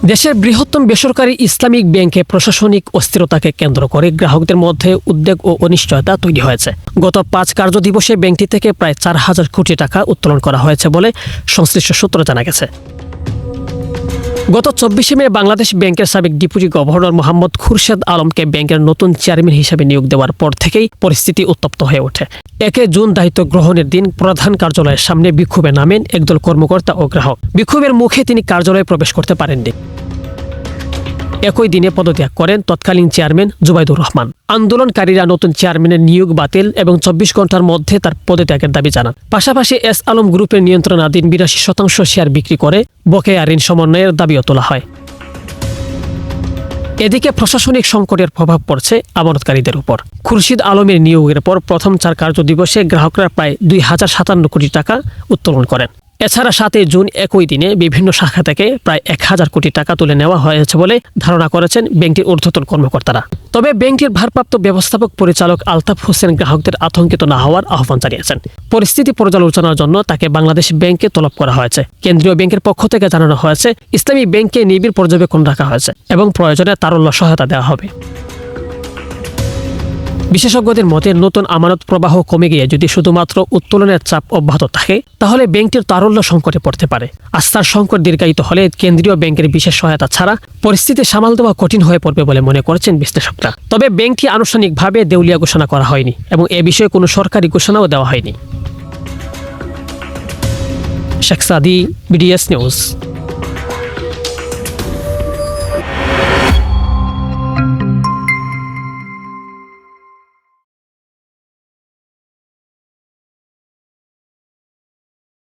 দেশের বৃহত্তম বেসরকারি ইসলামিক ব্যাংকে প্রশাসনিক অস্থিরতাকে কেন্দ্র করে গ্রাহকদের মধ্যে উদ্বেগ ও অনিশ্চয়তা তৈরি হয়েছে। গত 5 কার্যদিবসে ব্যাংকটি থেকে প্রায় 4,000 কোটি টাকা উত্তোলন করা হয়েছে বলে সংশ্লিষ্ট সূত্র জানা গেছে। গত 24 মে বাংলাদেশ ব্যাংকের সাবেক ডেপুটি গভর্নর মোহাম্মদ খুরশেদ আলমকে ব্যাংকের নতুন চেয়ারম্যান হিসেবে নিয়োগ দেওয়ার পর থেকেই পরিস্থিতি উত্তপ্ত হয়ে ওঠে। 1 জুন দায়িত্ব গ্রহণের দিন প্রধান কার্যালয়ের সামনে বিক্ষোভে নামেন একদল কর্মকর্তা ও গ্রাহক। বিক্ষোভের মুখে তিনি কার্যালয়ে প্রবেশ করতে পারেননি। একই দিনে পদত্যাগ করেন তৎকালীন চেয়ারম্যান জুবাইদুর রহমান। আন্দোলনকারীরা নতুন চেয়ারম্যানের নিয়োগ বাতিল এবং 24 ঘন্টার মধ্যে তার পদত্যাগের দাবি জানান। পাশাপাশি এস আলম গ্রুপের নিয়ন্ত্রণাধীন 82% শেয়ার বিক্রি করে বকেয়া ঋণ সমন্বয়ের দাবিও তোলা হয়। এদিকে প্রশাসনিক সংকটের প্রভাব পড়ছে আমানতকারীদের উপর। খুরশিদ আলমের নিয়োগের পর প্রথম 4 কার্যদিবসে গ্রাহকরা প্রায় 2057 কোটি টাকা উত্তোলন করেন। এছাড়া 7 জুন একই দিনে বিভিন্ন শাখা থেকে প্রায় 1000 কোটি টাকা তুলে নেওয়া হয়েছে বলে ধারণা করেছেন ব্যাংকটির ঊর্ধ্বতন কর্মকর্তারা। তবে ব্যাংকটির ভারপ্রাপ্ত ব্যবস্থাপক পরিচালক আলতাফ হোসেন গ্রাহকদের আতঙ্কিত না হওয়ার আহ্বান জানিয়েছেন। পরিস্থিতি পর্যালোচনার জন্য তাকে বাংলাদেশ ব্যাংকে তলব করা হয়েছে। কেন্দ্রীয় ব্যাংকের পক্ষ থেকে জানানো হয়েছে ইসলামী ব্যাংকে নিবিড় পর্যবেক্ষণ রাখা হয়েছে এবং প্রয়োজনে তারল্য সহায়তা দেওয়া হবে। বিশেষজ্ঞদের মতে নতুন আমানত প্রবাহ কমে গিয়ে যদি শুধুমাত্র উত্তোলনের চাপ অব্যাহত থাকে তাহলে ব্যাংকটির তারল্য সংকটে পড়তে পারে। আস্থার সংকট দীর্ঘায়িত হলে কেন্দ্রীয় ব্যাংকের বিশেষ সহায়তা ছাড়া পরিস্থিতি সামাল দেওয়া কঠিন হয়ে পড়বে বলে মনে করছেন বিশ্লেষকরা। তবে ব্যাংকটি আনুষ্ঠানিকভাবে দেউলিয়া ঘোষণা করা হয়নি এবং এ বিষয়ে কোনো সরকারি ঘোষণাও দেওয়া হয়নি। শেখ সাদি, বিডিএস নিউজ।